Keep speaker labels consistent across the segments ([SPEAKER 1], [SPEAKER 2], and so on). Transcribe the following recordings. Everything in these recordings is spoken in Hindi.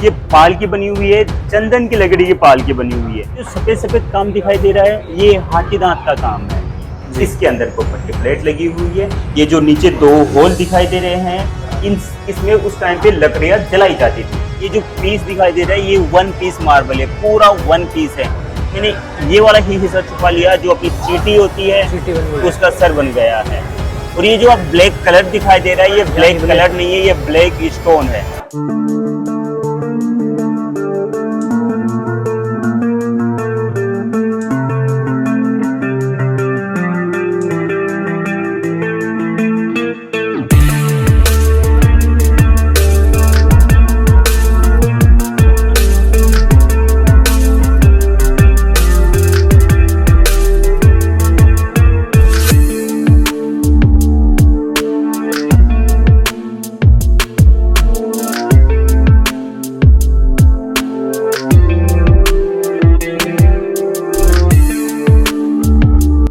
[SPEAKER 1] ये पाल की बनी हुई है, चंदन की लकड़ी की पाल की बनी हुई है। जो सफेद सफेद काम दिखाई दे रहा है ये हाथी दांत का काम है। इसके अंदर कॉपर की प्लेट लगी हुई है। ये जो नीचे 2 होल दिखाई दे रहे हैं, इसमें उस टाइम पे लकड़ियां जलाई जाती थी। ये जो पीस दिखाई दे रहा है ये 1 पीस मार्बल है, पूरा 1 पीस है। मैंने ये वाला ही हिस्सा छुपा लिया जो अपनी चींटी होती है, उसका सर बन गया है। और ये जो अब ब्लैक कलर दिखाई दे रहा है ये ब्लैक कलर नहीं है, ये ब्लैक स्टोन है।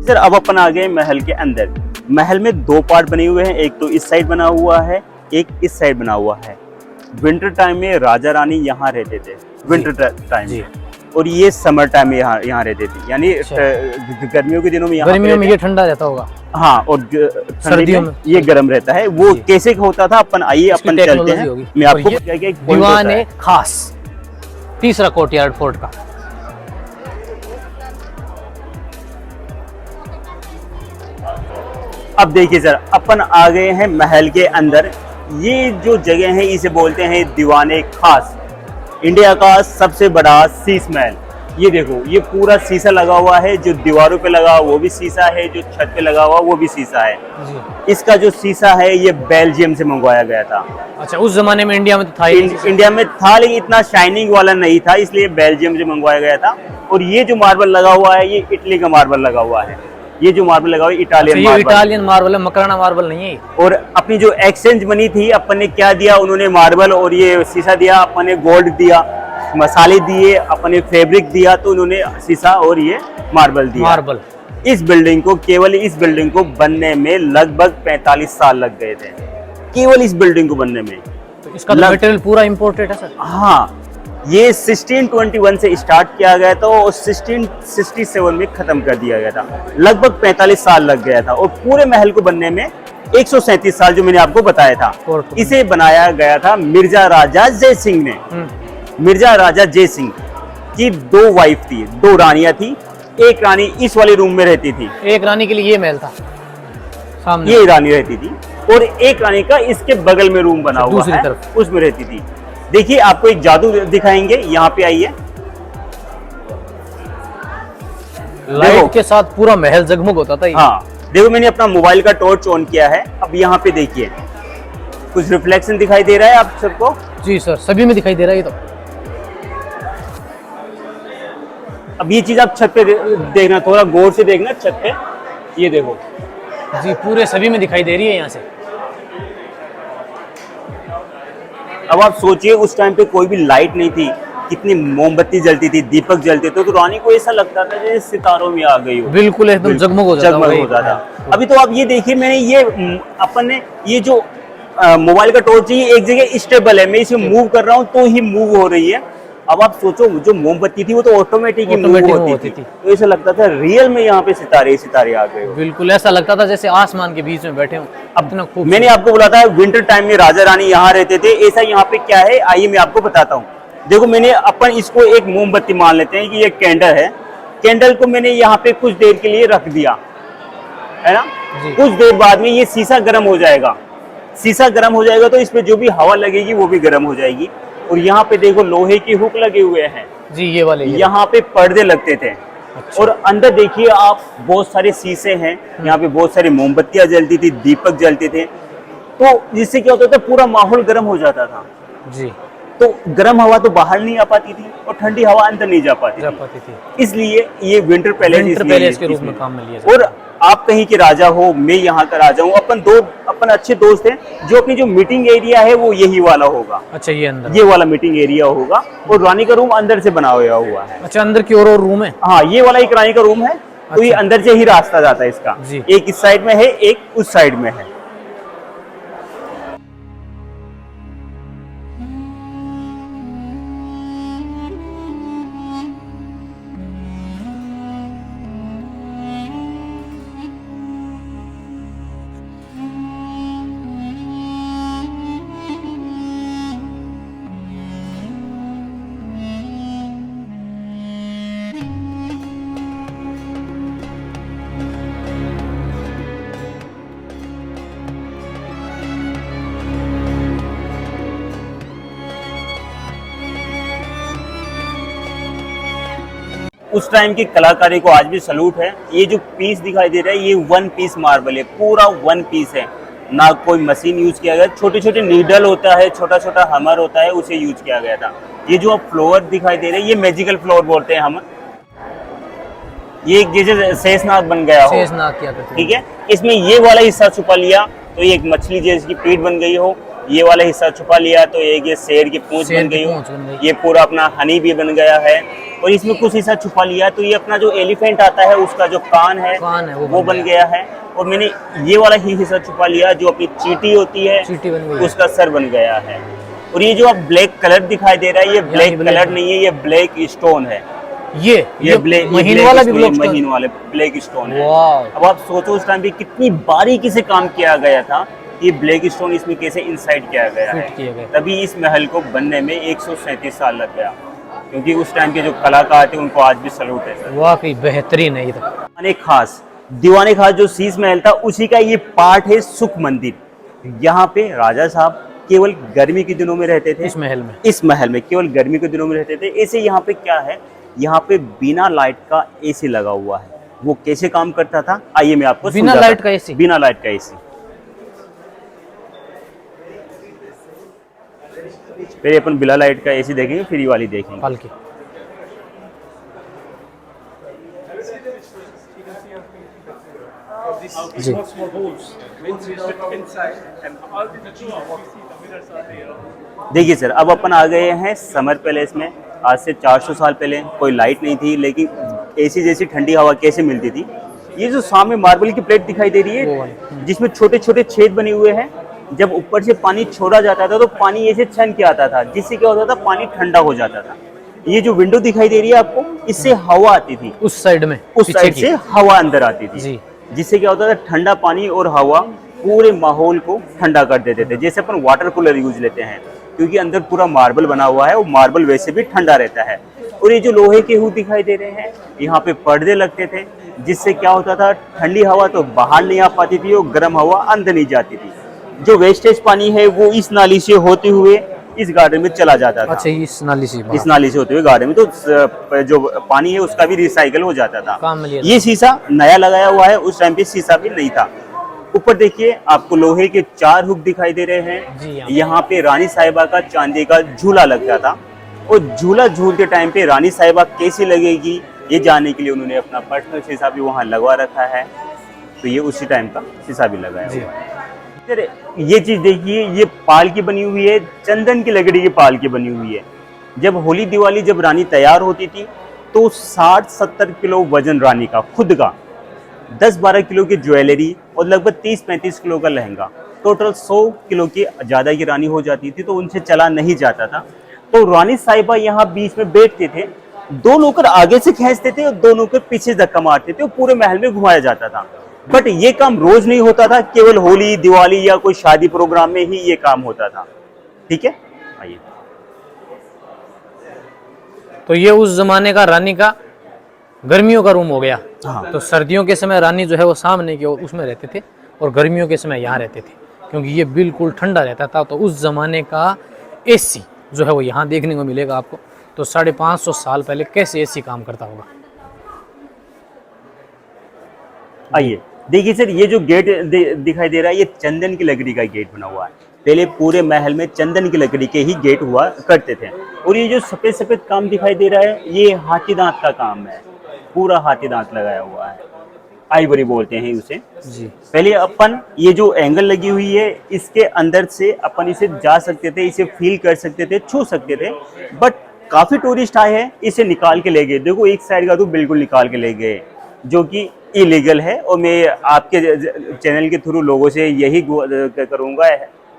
[SPEAKER 1] सर अब अपन आ गए महल के अंदर। महल में 2 पार्ट बने हुए हैं, एक तो इस साइड बना हुआ है, एक इस साइड बना हुआ है। विंटर टाइम में राजा रानी यहाँ रहते थे, विंटर टाइम में, और ये समर टाइम में यहाँ रहते थे, यानी गर्मियों के दिनों में यहाँ,
[SPEAKER 2] गर्मियों में ये ठंडा रहता होगा।
[SPEAKER 1] हाँ, और सर्दियों में ये गर्म रहता है। वो कैसे होता था अपन आइए अपन चलते हैं, मैं आपको
[SPEAKER 2] दीवाने खास तीसरा कोर्टयार्ड फोर्ट का।
[SPEAKER 1] अब देखिए सर, अपन आ गए हैं महल के अंदर। ये जो जगह है इसे बोलते हैं दीवाने खास, इंडिया का सबसे बड़ा शीश महल। ये देखो, ये पूरा शीशा लगा हुआ है, जो दीवारों पे लगा हुआ वो भी शीशा है, जो छत पे लगा हुआ वो भी शीशा है जी। इसका जो शीशा है ये बेल्जियम से मंगवाया गया था।
[SPEAKER 2] अच्छा, उस जमाने में इंडिया में तो था
[SPEAKER 1] इंडिया में था, लेकिन इतना शाइनिंग वाला नहीं था, इसलिए बेल्जियम से मंगवाया गया था। और ये जो मार्बल लगा हुआ है ये इटली का मार्बल लगा हुआ है। ये जो मार्बल लगा हुआ है इटालियन मार्बल।
[SPEAKER 2] इटालियन मार्बल है, मकराना मार्बल नहीं है।
[SPEAKER 1] और अपनी जो एक्सचेंज बनी थी, अपन ने क्या दिया, उन्होंने मार्बल और ये शीशा दिया, अपन ने गोल्ड दिया, मसाले दिए, अपन ने फैब्रिक दिया, तो उन्होंने शीशा और ये मार्बल दिया।
[SPEAKER 2] मार्बल
[SPEAKER 1] इस बिल्डिंग को, केवल इस बिल्डिंग को बनने में लगभग 45 साल लग गए थे, केवल इस बिल्डिंग को बनने में।
[SPEAKER 2] तो इसका मटेरियल पूरा इम्पोर्टेड है सर?
[SPEAKER 1] हाँ, ये 1621 से स्टार्ट किया गया था और 1667 में खत्म कर दिया गया था। लगभग 45 साल लग गया था, और पूरे महल को बनने में 137 साल, जो मैंने आपको बताया था। इसे बनाया गया था मिर्जा राजा जय सिंह ने। मिर्जा राजा जय सिंह की 2 वाइफ थी, 2 रानियां थी। एक रानी इस वाले रूम में रहती थी,
[SPEAKER 2] एक रानी के लिए ये महल था सामने,
[SPEAKER 1] ये रानी रहती थी, और एक रानी का इसके बगल में रूम बना हुआ है, उसमें रहती थी। देखिए, आपको एक जादू दिखाएंगे, यहाँ पे आइए।
[SPEAKER 2] लाइट के साथ पूरा महल जगमग होता था।
[SPEAKER 1] हाँ, देखो मैंने अपना मोबाइल का टॉर्च ऑन किया है। अब यहाँ पे देखिए, कुछ रिफ्लेक्शन दिखाई दे रहा है आप सबको?
[SPEAKER 2] जी सर, सभी में दिखाई दे रहा है ये तो।
[SPEAKER 1] अब ये चीज आप छत पे देखना, थोड़ा गौर से देखना छत पे, ये देखो
[SPEAKER 2] जी, पूरे सभी में दिखाई दे रही है यहाँ से।
[SPEAKER 1] अब आप सोचिए, उस टाइम पे कोई भी लाइट नहीं थी, कितनी मोमबत्ती जलती थी, दीपक जलते थे, तो रानी को ऐसा लगता था जैसे सितारों में आ गई हो।
[SPEAKER 2] बिल्कुल एकदम जगमग हो
[SPEAKER 1] जाता था। अभी तो आप ये देखिए, मैंने ये अपन ने ये जो मोबाइल का टॉर्च है ये एक जगह स्टेबल है, मैं इसे मूव कर रहा हूँ तो ही मूव हो रही है। अब आप सोचो, जो मोमबत्ती थी वो तो ऑटोमेटिक ही मूव होती थी, तो ऐसा लगता था रियल में यहाँ पे सितारे सितारे आ गए।
[SPEAKER 2] बिल्कुल ऐसा लगता था जैसे आसमान के बीच में बैठे हो।
[SPEAKER 1] अब मैंने आपको बोला था विंटर टाइम में राजा रानी यहाँ रहते थे, ऐसा यहाँ पे क्या है आइए मैं आपको बताता हूँ। देखो, मैंने अपन इसको एक मोमबत्ती मान लेते हैं कि ये कैंडल है। कैंडल को मैंने यहाँ पे कुछ देर के लिए रख दिया, है ना। कुछ देर बाद में ये शीशा गर्म हो जाएगा। शीशा गर्म हो जाएगा तो इसमें जो भी हवा लगेगी वो भी गर्म हो जाएगी। और यहाँ पे देखो लोहे की हुक लगे हुए हैं
[SPEAKER 2] जी, ये वाले
[SPEAKER 1] यहाँ पे पर्दे लगते थे। अच्छा। और अंदर देखिए आप, बहुत सारे शीशे हैं, यहाँ पे बहुत सारी मोमबत्तियां जलती थी, दीपक जलते थे, तो जिससे क्या होता था पूरा माहौल गर्म हो जाता था
[SPEAKER 2] जी।
[SPEAKER 1] तो गर्म हवा तो बाहर नहीं आ पाती थी और ठंडी हवा अंदर नहीं जा पाती थी। इसलिए ये विंटर पैलेस
[SPEAKER 2] के रूप में काम में लिया।
[SPEAKER 1] और आप कहीं के राजा हो, मैं यहाँ का राजा हूँ, अपन अच्छे दोस्त हैं, जो अपनी जो मीटिंग एरिया है वो यही वाला होगा।
[SPEAKER 2] अच्छा, ये अंदर
[SPEAKER 1] ये वाला मीटिंग एरिया होगा, और रानी का रूम अंदर से बना हुआ है।
[SPEAKER 2] अच्छा, अंदर की ओर और रूम है?
[SPEAKER 1] हाँ, ये वाला एक रानी का रूम है। अच्छा। तो ये अंदर से ही रास्ता जाता है इसका, एक इस साइड में है, एक उस साइड में है। उस टाइम की कलाकारी को आज भी सलूट है। ये जो पीस दिखाई दे रहा है ये 1 पीस मार्बल है, पूरा 1 पीस है, ना कोई मशीन यूज किया गया। छोटे छोटे नीडल होता है, छोटा छोटा हमर होता है, उसे यूज किया गया था। ये जो आप फ्लोर दिखाई दे रहे हैं ये मैजिकल फ्लोर बोलते हैं हम। ये एक जैसे शेषनाग बन गया हो,
[SPEAKER 2] शेषनाग क्या करते हैं।
[SPEAKER 1] ठीक है। इसमें ये वाला हिस्सा छुपा लिया तो ये एक मछली जैसी पीठ बन गई हो, ये वाला हिस्सा छुपा लिया तो एक ये शेर की पूंछ बन गई हो, ये पूरा अपना हनी भी बन गया है। और इसमें कुछ हिस्सा छुपा लिया तो ये अपना जो एलिफेंट आता है उसका जो कान है वो बन गया है। और मैंने ये वाला ही हिस्सा छुपा लिया जो अपनी चींटी होती है,
[SPEAKER 2] चींटी बन गई,
[SPEAKER 1] उसका सर बन गया है। और ये जो आप ब्लैक कलर दिखाई दे रहा है ये ब्लैक कलर नहीं है, ये ब्लैक स्टोन है।
[SPEAKER 2] ये
[SPEAKER 1] ब्लैक
[SPEAKER 2] महीन वाला भी
[SPEAKER 1] महीन वाले ब्लैक स्टोन है। अब आप सोचो उस टाइम पे कितनी बारीकी से काम किया गया था। ये ब्लैक स्टोन इसमें कैसे इंसाइड किया गया है। तभी इस महल को बनने में 137 साल लग गया, क्योंकि उस टाइम के जो कलाकार थे उनको आज भी सलूट है सर।
[SPEAKER 2] वाकई बेहतरीन है।
[SPEAKER 1] दीवाने खास, दीवाने खास जो शीश महल था उसी का ये पार्ट है सुख मंदिर। यहाँ पे राजा साहब केवल गर्मी के दिनों में रहते थे। इस महल में केवल गर्मी के दिनों में रहते थे। ऐसे यहाँ पे क्या है, यहाँ पे बिना लाइट का एसी लगा हुआ है। वो कैसे काम करता था आइए मैं आपको
[SPEAKER 2] बिना लाइट का एसी।
[SPEAKER 1] बिना लाइट का एसी। पहले अपन बिना लाइट का एसी देखेंगे फिर ये वाली देखेंगे।
[SPEAKER 2] जी।
[SPEAKER 1] देखिए सर, अब अपन आ गए हैं समर पैलेस में। आज से 400 साल पहले कोई लाइट नहीं थी, लेकिन एसी जैसी ठंडी हवा कैसे मिलती थी। ये जो सामने मार्बल की प्लेट दिखाई दे रही है जिसमें छोटे छोटे छेद बने हुए हैं, जब ऊपर से पानी छोड़ा जाता था तो पानी ऐसे छन के आता था, जिससे क्या होता था पानी ठंडा हो जाता था। ये जो विंडो दिखाई दे रही है आपको, इससे हवा आती थी
[SPEAKER 2] उस साइड में,
[SPEAKER 1] उस साइड से हवा अंदर आती थी, जिससे क्या होता था ठंडा पानी और हवा पूरे माहौल को ठंडा कर देते थे। जैसे अपन वाटर कूलर यूज लेते हैं, क्योंकि अंदर पूरा मार्बल बना हुआ है, वो मार्बल वैसे भी ठंडा रहता है। और ये जो लोहे के हूँ दिखाई दे रहे हैं, यहाँ पे पर्दे लगते थे, जिससे क्या होता था ठंडी हवा तो बाहर नहीं आ पाती थी और गर्म हवा अंदर नहीं जाती थी। जो वेस्टेज पानी है वो इस नाली से होते हुए इस गार्डन में चला जाता था।
[SPEAKER 2] अच्छा, इस नाली से
[SPEAKER 1] होते हुए गार्डन में, तो जो पानी है उसका भी रिसाइकल हो जाता था।
[SPEAKER 2] काम में लिया
[SPEAKER 1] ये शीशा नया लगाया हुआ है, उस टाइम पे शीशा भी नहीं था। ऊपर देखिए आपको लोहे के 4 हुक दिखाई दे रहे हैं। यहाँ पे रानी साहिबा का चांदी का झूला लगता था, और झूला झूलते टाइम पे रानी साहिबा कैसी लगेगी ये जानने के लिए उन्होंने अपना पर्सनल शीशा भी वहाँ लगवा रखा है। तो ये उसी टाइम का शीशा भी लगाया हुआ है। ये चीज देखिए, ये पाल की बनी हुई है, चंदन की लकड़ी की पाल की बनी हुई है। जब होली दिवाली जब रानी तैयार होती थी तो 60-70 किलो वजन रानी का खुद का, 10-12 किलो की ज्वेलरी और लगभग 30-35 किलो का लहंगा, टोटल 100 किलो की ज्यादा की रानी हो जाती थी, तो उनसे चला नहीं जाता था। तो रानी साहिबा यहाँ बीच में बैठते थे, 2 नौकर आगे से खींचते थे और 2 नौकर पीछे धक्का मारते थे और पूरे महल में घुमाया जाता था। बट ये काम रोज नहीं होता था, केवल होली दिवाली या कोई शादी प्रोग्राम में ही ये काम होता था। ठीक है, आइए।
[SPEAKER 2] तो ये उस जमाने का रानी का गर्मियों का रूम हो गया।
[SPEAKER 1] हाँ।
[SPEAKER 2] तो सर्दियों के समय रानी जो है वो सामने की ओर उसमें रहते थे, और गर्मियों के समय यहाँ रहते थे, क्योंकि ये बिल्कुल ठंडा रहता था। तो उस जमाने का एसी जो है वो यहाँ देखने को मिलेगा आपको। तो 550 साल पहले कैसे एसी काम करता होगा।
[SPEAKER 1] आइए देखिए सर, ये जो गेट दिखाई दे रहा है ये चंदन की लकड़ी का गेट बना हुआ है। पहले पूरे महल में चंदन की लकड़ी के ही गेट हुआ करते थे। और ये जो सफेद सफेद काम दिखाई दे रहा है ये हाथी दांत का काम है, पूरा हाथी दांत लगाया हुआ है, आइवरी बोलते हैं उसे
[SPEAKER 2] जी।
[SPEAKER 1] पहले अपन ये जो एंगल लगी हुई है इसके अंदर से अपन इसे जा सकते थे, इसे फील कर सकते थे, छू सकते थे। बट काफी टूरिस्ट आए हैं, इसे निकाल के ले गए। देखो एक साइड का तो बिल्कुल निकाल के ले गए, जो कि इलीगल है। और मैं आपके चैनल के थ्रू लोगों से यही करूँगा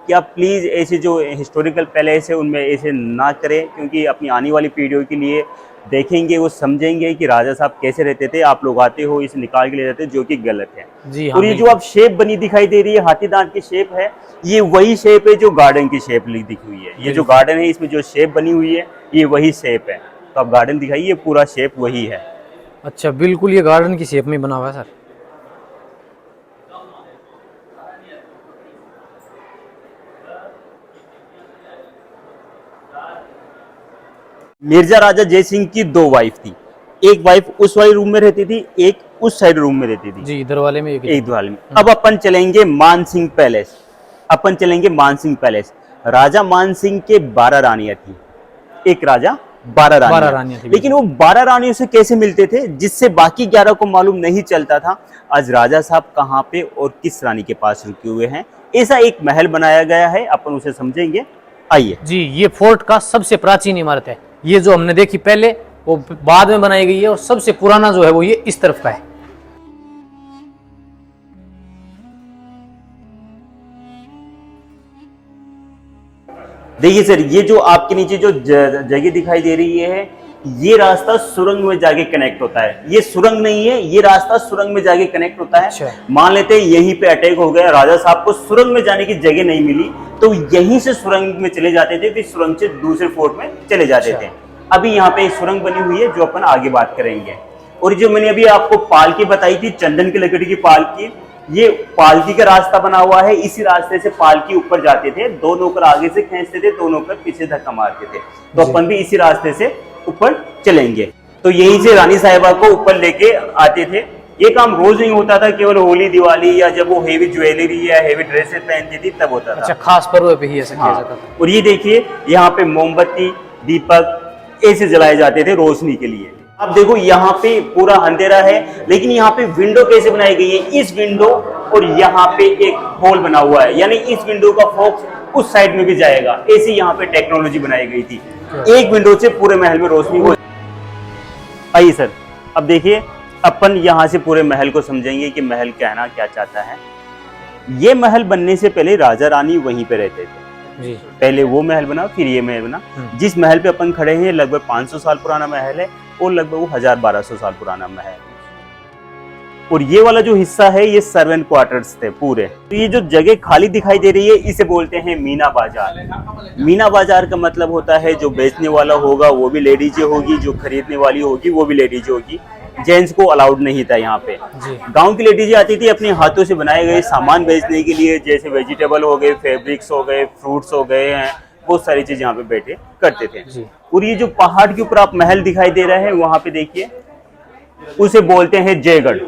[SPEAKER 1] कि आप प्लीज़ ऐसे जो हिस्टोरिकल पैलेस है उनमें ऐसे ना करें, क्योंकि अपनी आने वाली पीढ़ियों के लिए देखेंगे, वो समझेंगे कि राजा साहब कैसे रहते थे। आप लोग आते हो इसे निकाल के ले जाते हो, जो कि गलत है
[SPEAKER 2] जी।
[SPEAKER 1] और ये जो आप शेप बनी दिखाई दे रही है हाथी दांत की शेप है, ये वही शेप है जो गार्डन की शेप दिखी हुई है। ये जो गार्डन है इसमें जो शेप बनी हुई है ये वही शेप है। तो आप गार्डन दिखाइए, पूरा शेप वही है।
[SPEAKER 2] अच्छा, बिल्कुल ये गार्डन की शेप में बना हुआ है सर।
[SPEAKER 1] मिर्जा राजा जय सिंह की 2 वाइफ थी, एक वाइफ उस वाले रूम में रहती थी, एक उस साइड रूम में रहती थी
[SPEAKER 2] जी, इधर वाले में
[SPEAKER 1] एक वाले में। अब अपन चलेंगे मानसिंह पैलेस। अपन चलेंगे मानसिंह पैलेस। राजा मानसिंह के 12 रानियां थी। एक राजा 12 रानियां
[SPEAKER 2] थी।
[SPEAKER 1] लेकिन वो 12 रानियों से कैसे मिलते थे जिससे बाकी 11 को मालूम नहीं चलता था आज राजा साहब कहाँ पे और किस रानी के पास रुके हुए हैं। ऐसा एक महल बनाया गया है, अपन उसे समझेंगे। आइए
[SPEAKER 2] जी, ये फोर्ट का सबसे प्राचीन इमारत है। ये जो हमने देखी पहले वो बाद में बनाई गई है, और सबसे पुराना जो है वो ये इस तरफ का है।
[SPEAKER 1] देखिए सर, ये जो आपके नीचे जो जगह दिखाई दे रही है, ये रास्ता सुरंग में जाके कनेक्ट होता है। ये सुरंग नहीं है, ये रास्ता सुरंग में जाके कनेक्ट होता है।
[SPEAKER 2] अच्छा।
[SPEAKER 1] मान लेते हैं यहीं पे अटैक हो गया, राजा साहब को सुरंग में जाने की जगह नहीं मिली, तो यहीं से सुरंग में चले जाते थे, फिर सुरंग से दूसरे फोर्ट में चले जाते थे। अभी यहाँ पे एक सुरंग बनी हुई है जो अपन आगे बात करेंगे। और जो मैंने अभी आपको पालकी बताई थी, चंदन की लकड़ी की पालकी, ये पालकी का रास्ता बना हुआ है। इसी रास्ते से पालकी ऊपर जाते थे, 2 नौकर आगे से खींचते थे, 2 नौकर पीछे धक्का मारते थे। तो अपन भी इसी रास्ते से ऊपर चलेंगे। तो यहीं से रानी साहिबा को ऊपर लेके आते थे। ये काम रोज नहीं होता था, केवल होली दिवाली या जब वो हेवी ज्वेलरी या हेवी ड्रेसेस पहनती थी तब होता था।
[SPEAKER 2] अच्छा, खास पर्व पे ही ऐसा किया जाता था।
[SPEAKER 1] और ये देखिए यहाँ पे मोमबत्ती दीपक ऐसे जलाए जाते थे रोशनी के लिए। अब देखो यहाँ पे पूरा अंधेरा है, लेकिन यहाँ पे विंडो कैसे बनाई गई है, इस विंडो और यहाँ पे एक होल बना हुआ है, यानी इस विंडो का फोकस उस साइड में भी जाएगा। ऐसी यहाँ पे टेक्नोलॉजी बनाई गई थी, एक विंडो से पूरे महल में रोशनी हो। आइए सर, अब देखिए अपन यहाँ से पूरे महल को समझेंगे कि महल कहना क्या चाहता है। ये महल बनने से पहले राजा रानी वहीं पे रहते थे
[SPEAKER 2] जी।
[SPEAKER 1] पहले वो महल बना, फिर ये महल बना। जिस महल पे अपन खड़े हैं लगभग 500 साल पुराना महल है, और लगभग वो 1000-1200 साल पुराना महल। और ये वाला जो हिस्सा है ये सर्वेंट क्वार्टर्स थे पूरे। तो ये जो जगह खाली दिखाई दे रही है इसे बोलते हैं मीना बाजार। मीना बाजार का मतलब होता है जो बेचने वाला होगा वो भी लेडीज होगी, जो खरीदने वाली होगी वो भी लेडीज होगी। जेंट्स को अलाउड नहीं था यहाँ पे। गांव की लेडीज आती थी अपने हाथों से बनाए गए सामान बेचने के लिए, जैसे वेजिटेबल हो गए, फैब्रिक्स हो गए, फ्रूट्स हो गए हैं, बहुत सारी चीज यहाँ पे बैठे करते थे। और ये जो पहाड़ के ऊपर आप महल दिखाई दे रहा है वहां पे देखिए, उसे बोलते हैं जयगढ़।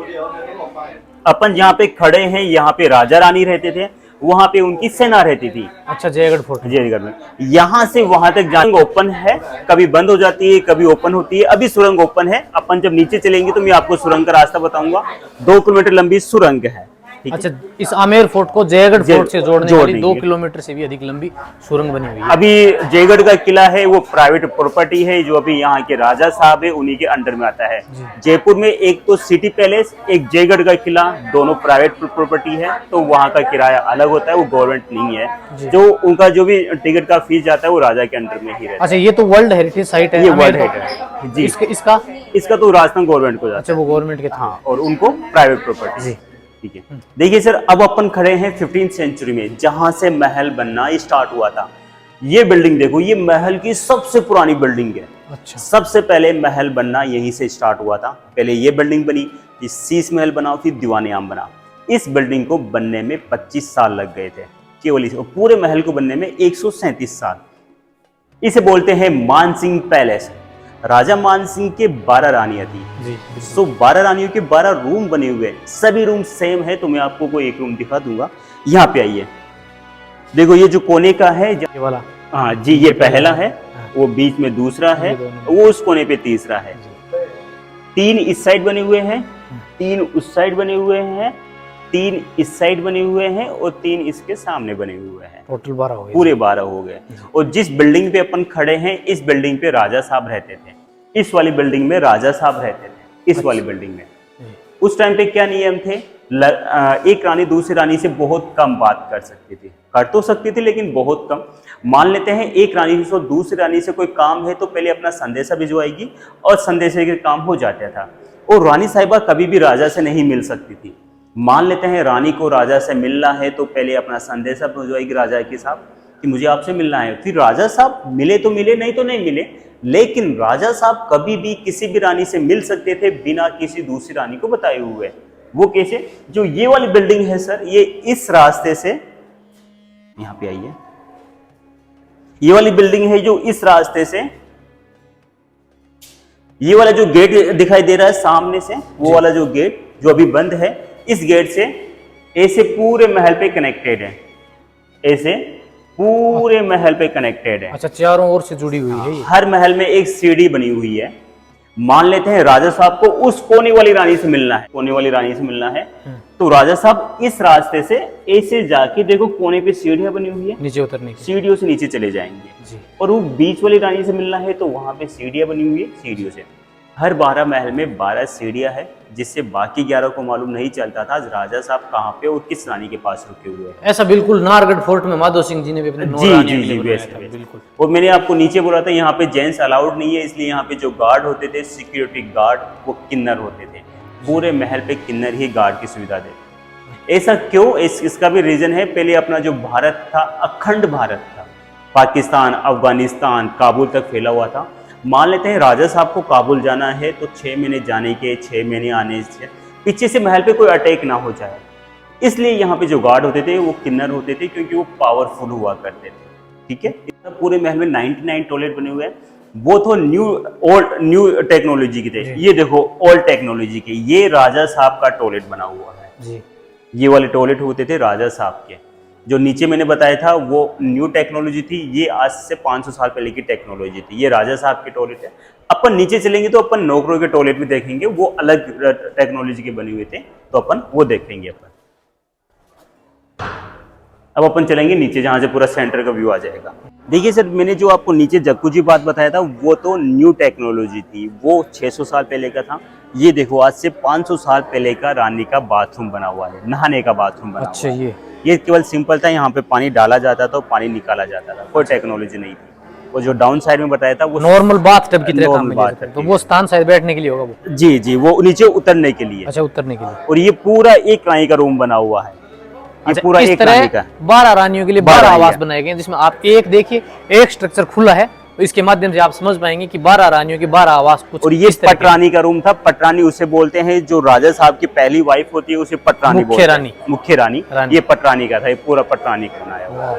[SPEAKER 1] अपन जहाँ पे खड़े हैं यहाँ पे राजा रानी रहते थे, वहां पे उनकी सेना रहती थी।
[SPEAKER 2] अच्छा, जयगढ़ फोर्ट।
[SPEAKER 1] जयगढ़ में यहाँ से वहां तक जाना ओपन है, कभी बंद हो जाती है कभी ओपन होती है। अभी सुरंग ओपन है, अपन जब नीचे चलेंगे तो मैं आपको सुरंग का रास्ता बताऊंगा। 2 किलोमीटर लंबी सुरंग है।
[SPEAKER 2] अच्छा, इस आमेर फोर्ट को जयगढ़ फोर्ट से जोड़ने वाली 2 किलोमीटर से भी अधिक लंबी सुरंग बनी हुई है।
[SPEAKER 1] अभी जयगढ़ का किला है वो प्राइवेट प्रॉपर्टी है, जो अभी यहाँ के राजा साहब है उन्हीं के अंडर में आता है। जयपुर में एक तो सिटी पैलेस, एक जयगढ़ का किला, दोनों प्राइवेट प्रॉपर्टी है, तो वहाँ का किराया अलग होता है, वो गवर्नमेंट नहीं है। जो उनका जो भी टिकट का फीस जाता है वो राजा के अंडर में ही रहता है।
[SPEAKER 2] अच्छा, ये तो वर्ल्ड हेरिटेज साइट है।
[SPEAKER 1] ये वर्ल्ड हेरिटेज है जी।
[SPEAKER 2] इसका
[SPEAKER 1] तो राजस्थान गवर्नमेंट को जाता है।
[SPEAKER 2] अच्छा, वो गवर्नमेंट के।
[SPEAKER 1] हाँ, और उनको प्राइवेट प्रॉपर्टी। ठीक है, देखिए सर, अब अपन खड़े हैं 15th सेंचुरी में, जहां से महल बनना स्टार्ट हुआ था। ये बिल्डिंग देखो, ये महल की सबसे पुरानी बिल्डिंग है।
[SPEAKER 2] अच्छा।
[SPEAKER 1] सबसे पहले महल बनना यहीं से स्टार्ट हुआ था। पहले ये बिल्डिंग बनी, फिर शीश महल बना, फिर दीवाने आम बना। इस बिल्डिंग को बनने में 25 साल लग गए थे केवल इस, पूरे महल को बनने में 137 साल। इसे बोलते हैं मानसिंह पैलेस। राजा मानसिंह के 12 रानियां थी जी। 12 रानियों के 12 रूम बने हुए, सभी रूम सेम है। तो मैं आपको कोई एक रूम दिखा दूंगा। यहाँ पे आइए, देखो ये जो कोने का है
[SPEAKER 2] ये वाला,
[SPEAKER 1] हाँ जी, ये पहला है, वो बीच में दूसरा है, वो उस कोने पे तीसरा है। 3 इस साइड बने हुए हैं, 3 उस साइड बने हुए हैं, 3 इस साइड बने हुए हैं, और 3 इसके सामने बने हुए हैं।
[SPEAKER 2] टोटल 12 हो गए,
[SPEAKER 1] पूरे 12 हो गए। और जिस बिल्डिंग पे अपन खड़े हैं इस बिल्डिंग पे राजा साहब रहते थे। इस वाली बिल्डिंग में राजा साहब रहते थे। इस वाली बिल्डिंग में उस टाइम पे क्या नियम थे, एक रानी दूसरी रानी से बहुत कम बात कर सकती थी। कर तो सकती थी लेकिन बहुत कम। मान लेते हैं एक रानी से दूसरी रानी से कोई काम है तो पहले अपना संदेशा भिजवाएगी और संदेशे के काम हो जाता था। और रानी साहिबा कभी भी राजा से नहीं मिल सकती थी। मान लेते हैं रानी को राजा से मिलना है तो पहले अपना संदेशा भिजवाएगी राजा के साहब कि मुझे आपसे मिलना है। फिर राजा साहब मिले तो मिले, नहीं तो नहीं मिले। लेकिन राजा साहब कभी भी किसी भी रानी से मिल सकते थे बिना किसी दूसरी रानी को बताए हुए। वो कैसे, जो ये वाली बिल्डिंग है सर, ये इस रास्ते से, यहां पे आइए, ये वाली बिल्डिंग है जो इस रास्ते से ये वाला जो गेट दिखाई दे रहा है सामने से, वो वाला जो गेट जो अभी बंद है, इस गेट से ऐसे पूरे महल पे कनेक्टेड है, ऐसे पूरे महल पे कनेक्टेड है।
[SPEAKER 2] अच्छा, चारों ओर से जुड़ी हुई है ये।
[SPEAKER 1] हर महल में एक सीढ़ी बनी हुई है। मान लेते हैं राजा साहब को उस कोने वाली रानी से मिलना है, कोने वाली रानी से मिलना है, तो राजा साहब इस रास्ते से ऐसे जाके, देखो कोने पे सीढ़ियां बनी हुई है,
[SPEAKER 2] नीचे उतरने की।
[SPEAKER 1] सीढ़ियों से नीचे चले जाएंगे
[SPEAKER 2] जी।
[SPEAKER 1] और वो बीच वाली रानी से मिलना है तो वहां पे सीढ़ियां बनी हुई है, सीढ़ियों से। हर 12 महल में 12 सीढ़ियां है, जिससे बाकी 11 को मालूम नहीं चलता था राजा साहब कहाँ पे और किस रानी के पास रुके हुए हैं।
[SPEAKER 2] ऐसा बिल्कुल नाहरगढ़ फोर्ट में माधो सिंह जी ने भी अपने 9
[SPEAKER 1] जी
[SPEAKER 2] रानियों
[SPEAKER 1] जी
[SPEAKER 2] के लिए
[SPEAKER 1] जी
[SPEAKER 2] बनवाया
[SPEAKER 1] वैसे
[SPEAKER 2] था,
[SPEAKER 1] वैसे।
[SPEAKER 2] बिल्कुल।
[SPEAKER 1] और मैंने आपको नीचे बोला था यहाँ पे जेंट्स अलाउड नहीं है, इसलिए यहाँ पे जो गार्ड होते थे, सिक्योरिटी गार्ड, वो किन्नर होते थे। पूरे महल पे किन्नर ही गार्ड की सुविधा देते। ऐसा क्यों? इसका भी रीजन है। पहले अपना जो भारत था, अखंड भारत था, पाकिस्तान, अफगानिस्तान, काबुल तक फैला हुआ था। मान लेते हैं राजा साहब को काबुल जाना है तो 6 महीने जाने के, 6 महीने आने से, पीछे से महल पे कोई अटैक ना हो जाए, इसलिए यहाँ पे जो गार्ड होते थे वो किन्नर होते थे, क्योंकि वो पावरफुल हुआ करते थे। ठीक है। पूरे महल में 99 टॉयलेट बने हुए हैं। वो तो न्यू टेक्नोलॉजी के थे, ये देखो ओल्ड टेक्नोलॉजी के। ये राजा साहब का टॉयलेट बना हुआ है
[SPEAKER 2] जी।
[SPEAKER 1] ये वाले टॉयलेट होते थे राजा साहब के। जो नीचे मैंने बताया था वो न्यू टेक्नोलॉजी थी, ये आज से 500 साल पहले की टेक्नोलॉजी थी। ये राजा साहब के टॉयलेट है। अपन नीचे चलेंगे तो अपन नौकरों के टॉयलेट भी देखेंगे, वो अलग टेक्नोलॉजी के बने हुए थे, तो अपन वो देखेंगे। अब अपन चलेंगे नीचे, जहां से पूरा सेंटर का व्यू आ जाएगा। देखिए सर, मैंने जो आपको नीचे जक्कुजी बात बताया था, वो तो न्यू टेक्नोलॉजी थी, वो 600 साल पहले का था। ये देखो आज से 500 साल पहले का रानी का बाथरूम बना हुआ है, नहाने का बाथरूम बना
[SPEAKER 2] अच्छा,
[SPEAKER 1] हुआ है। ये केवल सिंपल था, यहाँ पे पानी डाला जाता था, पानी निकाला जाता था, कोई टेक्नोलॉजी नहीं थी। वो जो डाउन साइड में बताया था वो
[SPEAKER 2] नॉर्मल बाथ टब की तरह काम में
[SPEAKER 1] normal
[SPEAKER 2] लिया जाता है। तो वो स्थान शायद बैठने के लिए होगा वो।
[SPEAKER 1] जी जी, वो नीचे उतरने के लिए।
[SPEAKER 2] अच्छा, उतरने के लिए।
[SPEAKER 1] और ये पूरा एक रानी का रूम बना हुआ है। ये
[SPEAKER 2] अच्छा,
[SPEAKER 1] पूरा
[SPEAKER 2] इस
[SPEAKER 1] एक
[SPEAKER 2] तरह
[SPEAKER 1] रानी का
[SPEAKER 2] 12 रानियों के लिए
[SPEAKER 1] 12
[SPEAKER 2] 12 आवास
[SPEAKER 1] है।
[SPEAKER 2] बनाए गए हैं, जिसमें आप एक देखिए, एक स्ट्रक्चर खुला है, तो इसके माध्यम से आप समझ पाएंगे कि 12 रानियों के 12 आवास कुछ।
[SPEAKER 1] और ये
[SPEAKER 2] इस तरह के।
[SPEAKER 1] पटरानी का रूम था। पटरानी उसे बोलते हैं जो राजा साहब की पहली वाइफ होती है, उसे पटरानी
[SPEAKER 2] मुख्य
[SPEAKER 1] बोलते हैं।
[SPEAKER 2] रानी।
[SPEAKER 1] मुख्य रानी। ये पटरानी का था, ये पूरा पटरानी का बनाया हुआ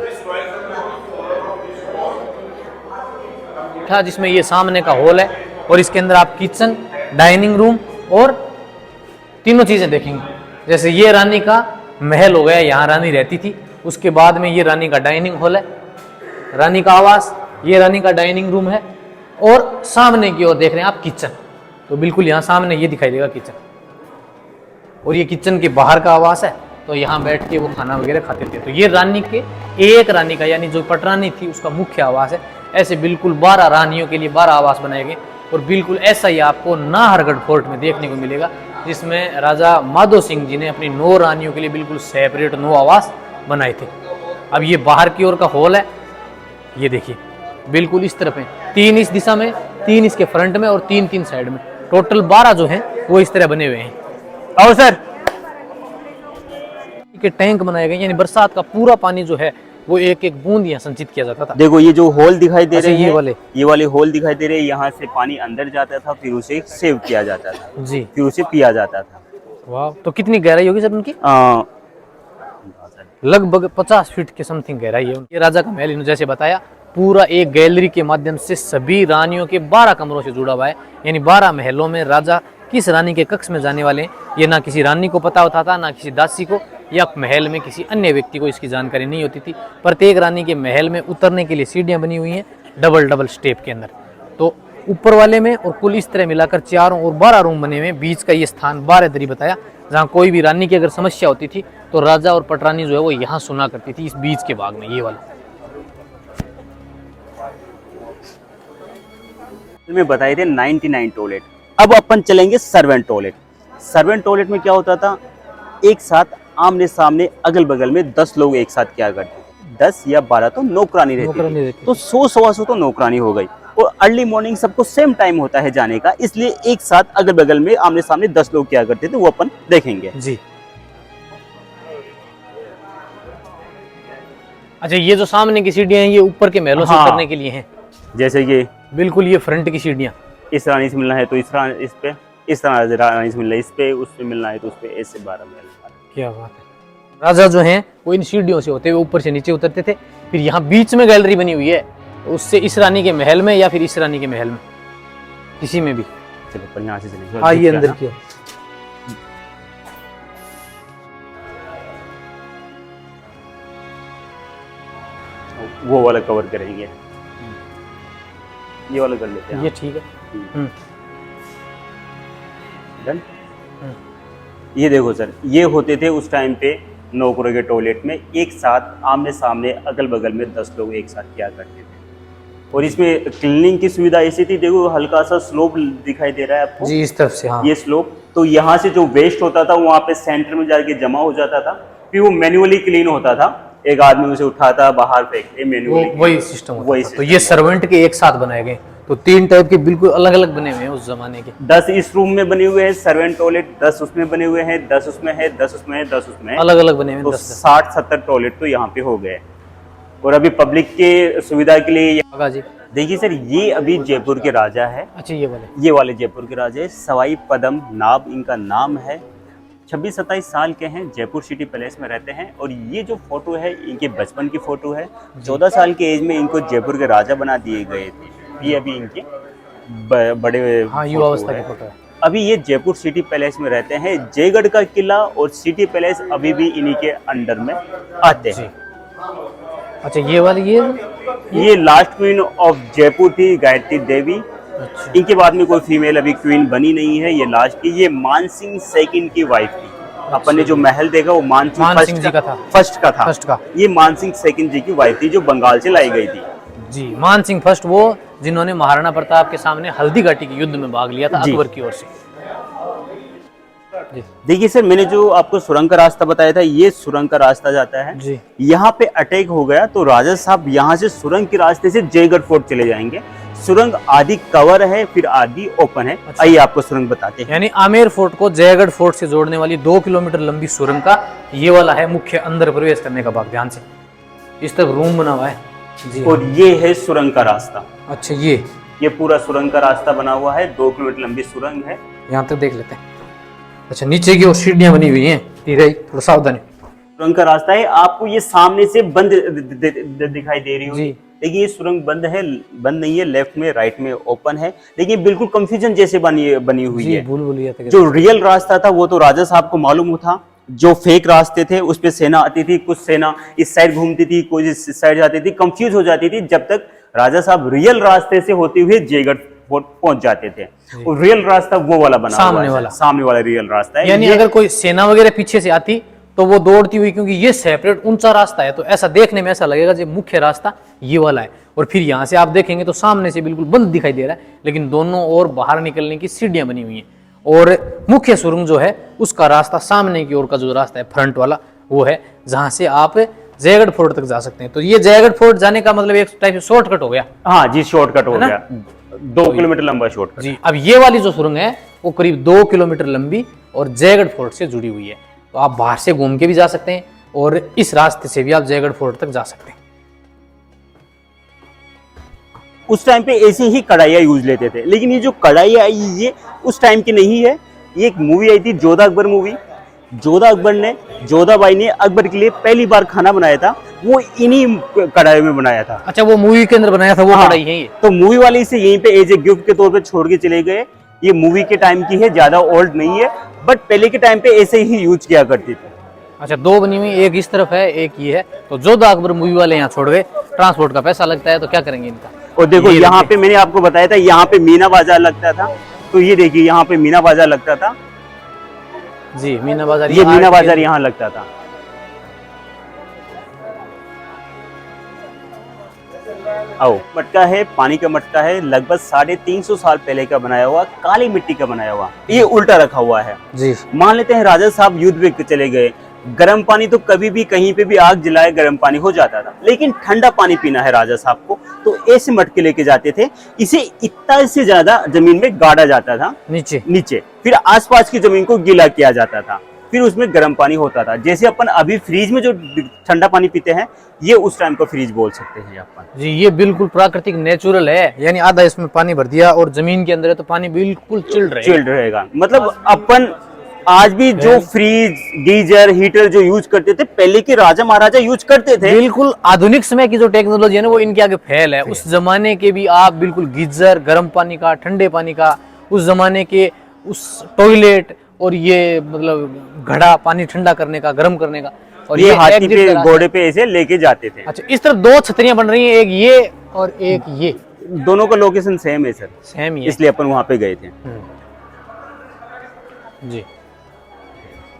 [SPEAKER 2] था, जिसमें ये सामने का हॉल है और इसके अंदर आप किचन, डाइनिंग रूम और तीनों चीजें देखेंगे। जैसे ये रानी का महल हो गया, यहाँ रानी रहती थी। उसके बाद में ये रानी का डाइनिंग हॉल है, रानी का आवास, ये रानी का डाइनिंग रूम है, और सामने की ओर देख रहे हैं आप किचन। तो बिल्कुल यहाँ सामने ये दिखाई देगा किचन, और ये किचन के बाहर का आवास है। तो यहाँ बैठ के वो खाना वगैरह खाते थे। तो ये रानी के, एक रानी का यानी जो पटरानी थी उसका मुख्य आवास है। ऐसे बिल्कुल 12 रानियों के लिए 12 आवास बनाए गए, और बिल्कुल ऐसा ही आपको नाहरगढ़ फोर्ट में देखने को मिलेगा, जिसमें राजा माधो सिंह जी ने अपनी 9 रानियों के लिए बिल्कुल सेपरेट 9 आवास बनाए थे। अब ये बाहर की ओर का हॉल है, ये देखिए बिल्कुल इस तरफ है, 3 इस दिशा में, 3 इसके फ्रंट में और 3 साइड में। टोटल 12 जो हैं वो इस तरह बने हुए हैं।
[SPEAKER 1] और सर
[SPEAKER 2] के टैंक बनाए गए, यानी बरसात का पूरा पानी जो है वो एक एक बूंद यहाँ संचित किया जाता था।
[SPEAKER 1] देखो ये जो होल दिखाई दे
[SPEAKER 2] अच्छा,
[SPEAKER 1] रहे हैं, ये वाले होल दिखाई दे रहे हैं, यहाँ से पानी अंदर जाता था, फिर उसे सेव किया जाता था
[SPEAKER 2] जी,
[SPEAKER 1] फिर उसे पिया जाता था।
[SPEAKER 2] वाह, तो कितनी गहराई होगी सर उनकी? लगभग 50 फीट के समथिंग गहराई है। ये राजा का महल, जैसे बताया, पूरा एक गैलरी के माध्यम से सभी रानियों के 12 कमरों से जुड़ा हुआ है। यानी 12 महलों में राजा किस रानी के कक्ष में जाने वाले हैं, ये ना किसी रानी को पता होता था, ना किसी दासी को, या महल में किसी अन्य व्यक्ति को इसकी जानकारी नहीं होती थी। प्रत्येक रानी के महल में उतरने के लिए सीढ़ियां बनी हुई हैं, डबल स्टेप के अंदर। तो ऊपर वाले में और कुल इस तरह मिलाकर चारों और 12 रूम बने हुए हैं। बीच का ये स्थान 12 दरी बताया, जहाँ कोई भी रानी की अगर समस्या होती थी तो राजा और पटरानी जो है वो यहाँ सुना करती थी, इस बीच के भाग में। ये वाला
[SPEAKER 1] में बताए थे 99 टॉयलेट। अब अपन चलेंगे सर्वेंट टॉयलेट। सर्वेंट टॉयलेट में क्या होता था, एक साथ आमने सामने अगल बगल में 10 लोग एक साथ क्या करते थे, 10 या 12 तो नौकरानी रहती थी, तो 100-125 तो नौकरानी हो गई। और अर्ली मॉर्निंग सबको सेम टाइम होता है जाने का, इसलिए एक साथ अगल बगल में आमने सामने 10 लोग क्या करते थे वो अपन देखेंगे
[SPEAKER 2] जी। अच्छा, ये जो सामने की सीढ़ियां हैं ये ऊपर के महलों से उतरने के लिए हैं।
[SPEAKER 1] जैसे ये
[SPEAKER 2] बिल्कुल ये फ्रंट की सीढ़ियां,
[SPEAKER 1] इस रानी से मिलना है तो इस पे, इस रानी से मिलना है इस पे, उस पे मिलना है तो उस पे, ऐसे 12 महल।
[SPEAKER 2] क्या बात है। राजा जो हैं वो इन सीढ़ियों से होते हुए ऊपर से नीचे उतरते थे। फिर यहाँ बीच में गैलरी बनी हुई है, उससे इस रानी के महल में या फिर इस रानी के महल में, किसी में भी
[SPEAKER 1] चलो पर यहाँ से चलेंगे।
[SPEAKER 2] हाँ ये अंदर की ओर।
[SPEAKER 1] वो वाला कवर करेंगे, ये वाला कर लेते हैं।
[SPEAKER 2] ये ठीक है।
[SPEAKER 1] डन। ये देखो सर, ये होते थे उस टाइम पे नौकरों के टॉयलेट में एक साथ आमने सामने अगल बगल में 10 लोग एक साथ किया करते थे। और इसमें क्लीनिंग की सुविधा ऐसी थी, देखो हल्का सा स्लोप दिखाई दे रहा है आपको
[SPEAKER 2] जी, इस तरफ से। हाँ
[SPEAKER 1] ये स्लोप, तो यहाँ से जो वेस्ट होता था वहाँ पे सेंटर में जाके जमा हो जाता था, फिर वो मैन्युअली क्लीन होता था, एक आदमी उसे उठाता बाहर फेंकते मैन्युअली।
[SPEAKER 2] वही सिस्टम होता
[SPEAKER 1] वही
[SPEAKER 2] था। तो
[SPEAKER 1] system
[SPEAKER 2] ये सर्वेंट के एक साथ बनाए गए, तो 3 टाइप के बिल्कुल अलग अलग बने हुए हैं उस जमाने के।
[SPEAKER 1] 10 इस रूम में बने हुए हैं सर्वेंट टॉयलेट, 10 उसमें बने हुए हैं, 10 उसमें है, 10 उसमें है, 10 उसमें है,
[SPEAKER 2] अलग अलग बने हुए
[SPEAKER 1] तो
[SPEAKER 2] हैं 10।
[SPEAKER 1] 60-70 टॉयलेट तो यहाँ पे हो गए। और अभी पब्लिक के सुविधा के लिए
[SPEAKER 2] जी
[SPEAKER 1] देखिए सर, ये अभी जयपुर के राजा है।
[SPEAKER 2] अच्छा, ये वाले
[SPEAKER 1] जयपुर के राजा है, सवाई पदम नाब इनका नाम है। 26-27 साल के हैं, जयपुर सिटी पैलेस में रहते हैं। और ये जो फोटो है इनके बचपन की फोटो है। 14 साल के एज में इनको जयपुर के राजा बना दिए गए थे। ये अभी इनके बड़े
[SPEAKER 2] युवावस्था की फोटो है।
[SPEAKER 1] अभी ये जयपुर सिटी पैलेस में रहते हैं। जयगढ़ का किला और सिटी पैलेस अभी भी इन्हीं के अंडर में आते हैं।
[SPEAKER 2] अच्छा, ये वाली
[SPEAKER 1] ये लास्ट क्वीन ऑफ जयपुर थी, गायत्री देवी।
[SPEAKER 2] अच्छा।
[SPEAKER 1] इनके बाद में कोई फीमेल अभी क्वीन बनी नहीं है, ये लास्ट की। ये मानसिंह सेकंड की वाइफ थी। अपन ने जो महल देखा वो मानसिंह
[SPEAKER 2] जी का था,
[SPEAKER 1] फर्स्ट का। ये मानसिंह सेकंड जी की वाइफ थी जो बंगाल से लाई गई थी।
[SPEAKER 2] जी, मानसिंह फर्स्ट वो जिन्होंने महाराणा प्रताप के सामने हल्दी घाटी के युद्ध में भाग लिया था अकबर की ओर से।
[SPEAKER 1] देखिए सर, मैंने जो आपको सुरंग का रास्ता बताया था, ये सुरंग का रास्ता जाता है
[SPEAKER 2] जी।
[SPEAKER 1] यहाँ पे अटैक हो गया तो राजा साहब यहाँ से सुरंग के रास्ते से जयगढ़ फोर्ट चले जाएंगे। सुरंग आदि कवर है, फिर आदि ओपन है।
[SPEAKER 2] अच्छा।
[SPEAKER 1] आइए आपको सुरंग बताते हैं।
[SPEAKER 2] यानी आमेर फोर्ट को जयगढ़ फोर्ट से जोड़ने वाली 2 किलोमीटर लंबी सुरंग का ये वाला है मुख्य अंदर प्रवेश करने का भाग। ध्यान से, इस तरफ रूम बना हुआ है जी।
[SPEAKER 1] और ये है सुरंग का रास्ता।
[SPEAKER 2] अच्छा,
[SPEAKER 1] ये पूरा सुरंग का रास्ता बना हुआ है, 2 किलोमीटर लंबी सुरंग है।
[SPEAKER 2] यहाँ तक देख लेते हैं। अच्छा, नीचे की ओर सीढ़ियां बनी हुई हैं, थोड़ा सावधानी।
[SPEAKER 1] सुरंग का रास्ता है, आपको ये सामने से बंद दिखाई दे रही होगी, लेकिन ये सुरंग बंद नहीं है। लेफ्ट में राइट में ओपन है, लेकिन बिल्कुल कंफ्यूजन जैसे बनी हुई है। जो रियल रास्ता था वो तो राजा साहब को मालूम था। जो फेक रास्ते थे उस पे सेना आती थी, कुछ सेना इस साइड घूमती थी, कुछ इस साइड जाती थी, कंफ्यूज हो जाती थी, जब तक राजा साहब रियल रास्ते से होते हुए जयगढ़ फोर्ट पहुंच जाते थे। और रियल रास्ता वो वाला बना हुआ है, सामने वाला रियल रास्ता है।
[SPEAKER 2] यानी अगर कोई सेना वगैरह पीछे से आती तो वो दौड़ती हुई, क्योंकि ये सेपरेट ऊंचा रास्ता है, तो ऐसा देखने में ऐसा लगेगा जो मुख्य रास्ता ये वाला है। और फिर यहाँ से आप देखेंगे तो सामने से बिल्कुल बंद दिखाई दे रहा है, लेकिन दोनों ओर बाहर निकलने की सीढ़ियां बनी हुई हैं। और मुख्य सुरंग जो है उसका रास्ता सामने की ओर का जो रास्ता है फ्रंट वाला, वो है जहां से आप जयगढ़ फोर्ट तक जा सकते हैं। तो ये जयगढ़ फोर्ट जाने का मतलब एक टाइप से शॉर्टकट हो गया।
[SPEAKER 1] हाँ जी, शॉर्टकट हो गया, 2 किलोमीटर लंबा शॉर्टकट
[SPEAKER 2] जी। अब ये वाली जो सुरंग है वो करीब 2 किलोमीटर लंबी और जयगढ़ फोर्ट से जुड़ी हुई है। तो आप बाहर से घूम के भी जा सकते हैं और इस रास्ते से भी आप जयगढ़ फोर्ट तक जा सकते हैं।
[SPEAKER 1] उस टाइम पे ऐसे ही कढ़ाइयाँ यूज लेते थे, लेकिन ये जो कढ़ाइयाँ आई ये उस टाइम की नहीं है। ये एक मूवी आई थी, जोधा अकबर मूवी। जोधाबाई ने अकबर के लिए पहली बार खाना बनाया था, वो इन्हीं कढ़ाई में बनाया था।
[SPEAKER 2] अच्छा, वो मूवी के अंदर बनाया था वो कढ़ाई है ये?
[SPEAKER 1] तो मूवी वाले इसे यहीं पे एज ए गिफ्ट के तौर पे छोड़ के चले गए। ये मूवी के टाइम की है, ज्यादा ओल्ड नहीं है, बट पहले के टाइम पे ऐसे ही यूज किया करती थी।
[SPEAKER 2] अच्छा, 2 बनी हुई, एक इस तरफ है, एक ये है। तो जोधा अकबर मूवी वाले यहाँ छोड़ गए, ट्रांसपोर्ट का पैसा लगता है, तो क्या करेंगे इनका?
[SPEAKER 1] और देखो यहाँ पे मैंने आपको बताया था, यहाँ पे मीना बाजार लगता था, तो ये देखिए यहाँ पे मीना बाजार लगता था
[SPEAKER 2] जी। मीना बाजार,
[SPEAKER 1] ये मीना बाजार यहाँ लगता था। आओ, मटका है, पानी का मटका है, लगभग 350 साल पहले का बनाया हुआ, काली मिट्टी का बनाया हुआ। ये उल्टा रखा हुआ है
[SPEAKER 2] जी।
[SPEAKER 1] मान लेते हैं राजा साहब युद्ध में चले गए, गर्म पानी तो कभी भी कहीं पे भी आग जलाए गर्म पानी हो जाता था, लेकिन ठंडा पानी पीना है राजा साहब को, तो ऐसे मटके लेके जाते थे। इसे इतना से ज्यादा जमीन में गाड़ा जाता था नीचे, फिर आसपास की जमीन को गीला किया जाता था, फिर उसमें गर्म पानी होता था। जैसे अपन अभी फ्रिज में जो ठंडा पानी पीते हैं, ये उस टाइम का फ्रिज बोल सकते हैं अपन
[SPEAKER 2] जी। ये बिल्कुल प्राकृतिक नेचुरल है, यानी आधा इसमें पानी भर दिया और जमीन के अंदर है तो पानी बिल्कुल चिल्ड रहेगा।
[SPEAKER 1] मतलब अपन आज भी जो फ्रीज, गीजर, हीटर जो यूज करते थे, पहले के राजा महाराजा यूज करते थे।
[SPEAKER 2] बिल्कुल आधुनिक समय की जो टेक्नोलॉजी है ना, वो इनके आगे फेल है। उस जमाने के भी आप बिल्कुल गीजर, गर्म पानी का, ठंडे पानी का उस जमाने के उस टॉयलेट और ये मतलब घड़ा पानी ठंडा करने का, गर्म करने का, और
[SPEAKER 1] ये हाथी
[SPEAKER 2] exit
[SPEAKER 1] पे
[SPEAKER 2] का रास्ता।
[SPEAKER 1] घोड़े पे ऐसे लेके जाते थे।
[SPEAKER 2] अच्छा, इस तरफ दो छतरियां बन रही हैं, एक ये और एक ये,
[SPEAKER 1] दोनों का लोकेशन सेम है सर,
[SPEAKER 2] सेम ही है।
[SPEAKER 1] इसलिए अपन वहाँ पे गए थे।
[SPEAKER 2] जी,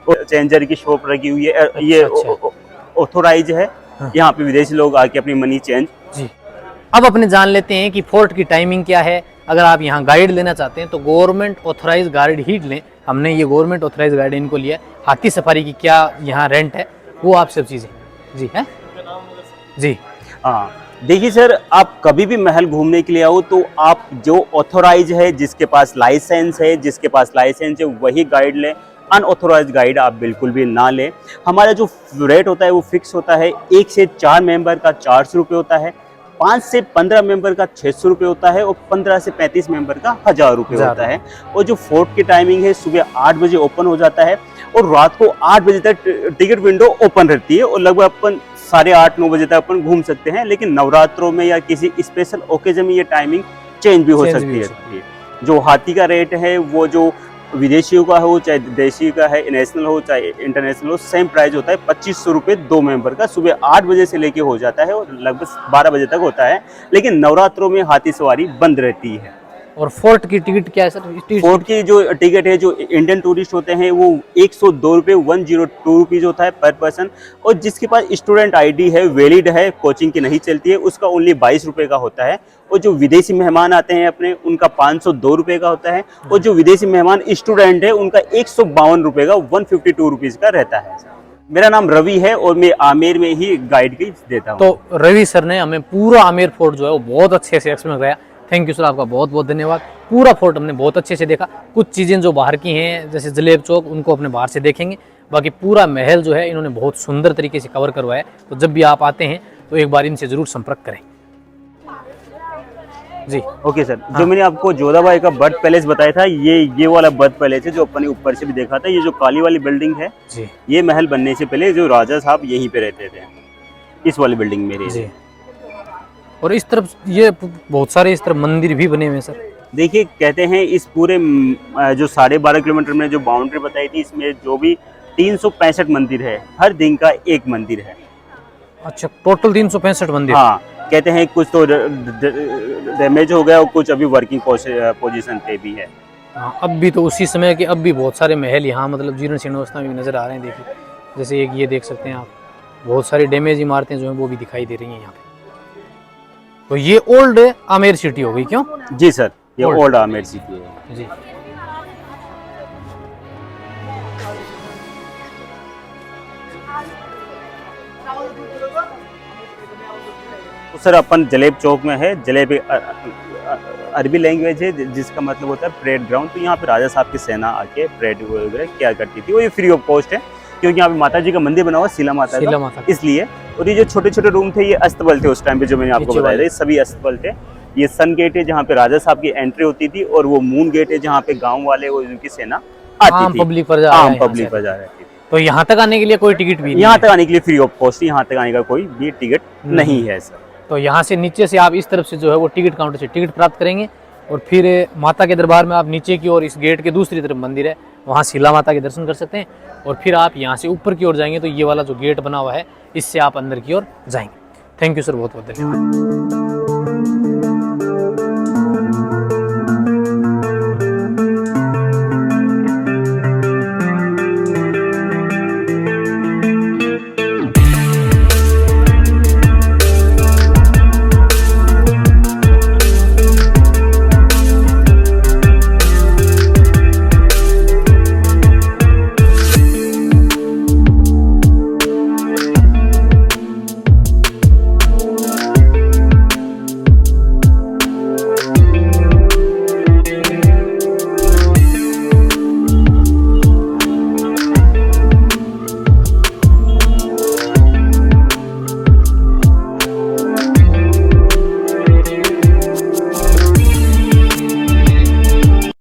[SPEAKER 1] और चेंजर की शॉप रखी हुई है, ये
[SPEAKER 2] अच्छा।
[SPEAKER 1] ऑथोराइज है।
[SPEAKER 2] हाँ।
[SPEAKER 1] यहाँ पे विदेशी लोग आके अपनी मनी चेंज।
[SPEAKER 2] जी। अब अपने जान लेते हैं कि फोर्ट की टाइमिंग क्या है। अगर आप यहाँ गाइड लेना चाहते हैं तो गवर्नमेंट ऑथराइज गाइड ही लें। हमने ये गवर्नमेंट ऑथराइज गाइड इनको लिया। हाथी सफारी की क्या यहाँ रेंट है वो आप सब चीज़ें जी है जी।
[SPEAKER 1] हाँ देखिए सर, आप कभी भी महल घूमने के लिए आओ तो आप जो ऑथोराइज है, जिसके पास लाइसेंस है वही गाइड लें। अनऑथोराइज गाइड आप बिल्कुल भी ना लें। हमारा जो रेट होता है वो फिक्स होता है। 1 से 4 मेंबर का 400 रुपये होता है, 5 से 15 मेंबर का 600 रुपये होता है और 15 से 35 मेंबर का 1000 रुपये होता है। और जो फोर्ट की टाइमिंग है, सुबह 8 बजे ओपन हो जाता है और रात को 8 बजे तक टिकट विंडो ओपन रहती है और लगभग अपन 8:30-9 बजे तक अपन घूम सकते हैं। लेकिन नवरात्रों में या किसी स्पेशल ओकेजन में ये टाइमिंग चेंज भी हो सकती है। जो हाथी का रेट है वो जो विदेशियों का हो चाहे देशी का है, नेशनल हो चाहे इंटरनेशनल हो, सेम प्राइस होता है। 2500 रुपये 2 मेंबर का। सुबह 8 बजे से लेके हो जाता है और लगभग 12 बजे तक होता है। लेकिन नवरात्रों में हाथी सवारी बंद रहती है।
[SPEAKER 2] और फोर्ट की टिकट क्या है सर?
[SPEAKER 1] फोर्ट की जो टिकट है, जो इंडियन टूरिस्ट होते हैं वो 102 रुपये 102 रुपीज होता है पर पर्सन। और जिसके पास स्टूडेंट आईडी है, वैलिड है, कोचिंग की नहीं चलती है, उसका ओनली 22 रुपये का होता है। और जो विदेशी मेहमान आते हैं अपने, उनका 502 रुपये का होता है। और जो विदेशी मेहमान स्टूडेंट है उनका 152 रुपये का 152 रुपीज का रहता है। मेरा नाम रवि है और मैं आमेर में ही गाइड की देता हूँ।
[SPEAKER 2] तो रवि सर ने हमें पूरा आमेर फोर्ट जो है वो बहुत अच्छे से एक्सप्लेन कराया। थैंक यू सर, आपका बहुत बहुत धन्यवाद। पूरा फोर्ट हमने बहुत अच्छे से देखा। कुछ चीज़ें जो बाहर की हैं जैसे जलेब चौक, उनको अपने बाहर से देखेंगे। बाकी पूरा महल जो है इन्होंने बहुत सुंदर तरीके से कवर करवाया है। तो जब भी आप आते हैं तो एक बार इनसे ज़रूर संपर्क करें जी।
[SPEAKER 1] ओके सर, जो मैंने आपको जोधाबाई का बर्थ पैलेस बताया था, ये वाला बर्थ पैलेस है जो अपन ने ऊपर से भी देखा था। ये जो काली वाली बिल्डिंग है
[SPEAKER 2] जी,
[SPEAKER 1] ये महल बनने से पहले जो राजा साहब यहीं पे रहते थे, इस वाली बिल्डिंग में
[SPEAKER 2] जी। और इस तरफ ये बहुत सारे इस तरफ मंदिर भी बने हुए हैं सर।
[SPEAKER 1] देखिए, कहते हैं इस पूरे जो 12.5 किलोमीटर में जो बाउंड्री बताई थी, इसमें जो भी 365 मंदिर है, हर दिन का एक मंदिर है।
[SPEAKER 2] अच्छा, टोटल 365 मंदिर।
[SPEAKER 1] हाँ, कहते हैं कुछ तो डैमेज हो गया और कुछ अभी वर्किंग पोजीशन पे भी है।
[SPEAKER 2] हाँ, अब भी तो उसी समय के अब भी बहुत सारे महल यहाँ मतलब जीर्ण शीर्ण अवस्था में नजर आ रहे हैं। देखिए, जैसे एक ये देख सकते हैं आप, बहुत सारी डैमेज इमारतें जो हैं वो भी दिखाई दे रही हैं यहाँ पे। तो ये ओल्ड आमेर सिटी हो गई क्यों?
[SPEAKER 1] जी सर, ये ओल्ड आमेर सिटी है
[SPEAKER 2] जी।
[SPEAKER 1] तो सर अपन जलेब चौक में है। जलेब अरबी लैंग्वेज है जिसका मतलब होता है परेड ग्राउंड। तो यहाँ पे राजा साहब की सेना आके परेड वगैरह क्या करती थी। वो ये फ्री ऑफ कॉस्ट है क्योंकि यहाँ पे माता जी का मंदिर बना हुआ, शीला माता का, इसलिए। और ये जो छोटे छोटे रूम थे ये अस्तबल थे उस टाइम पे, जो मैंने आपको बताया था, ये सभी अस्तबल थे। ये सन गेट है जहाँ पे राजा साहब की एंट्री होती थी और वो मून गेट है जहाँ पे गाँव वाले वो उनकी सेना आती थी,
[SPEAKER 2] पब्लिक पर
[SPEAKER 1] जा रही थी।
[SPEAKER 2] तो यहाँ तक आने के लिए कोई टिकट भी नहीं?
[SPEAKER 1] यहाँ तक आने के लिए फ्री ऑफ कॉस्ट, यहाँ तक आने का कोई भी टिकट नहीं है सर।
[SPEAKER 2] तो यहाँ से नीचे से आप इस तरफ से जो है वो टिकट काउंटर से टिकट प्राप्त करेंगे और फिर माता के दरबार में आप नीचे की ओर इस गेट के दूसरी तरफ मंदिर है, वहाँ शीला माता के दर्शन कर सकते हैं। और फिर आप यहाँ से ऊपर की ओर जाएंगे तो ये वाला जो गेट बना हुआ है इससे आप अंदर की ओर जाएंगे। थैंक यू सर, बहुत बहुत धन्यवाद।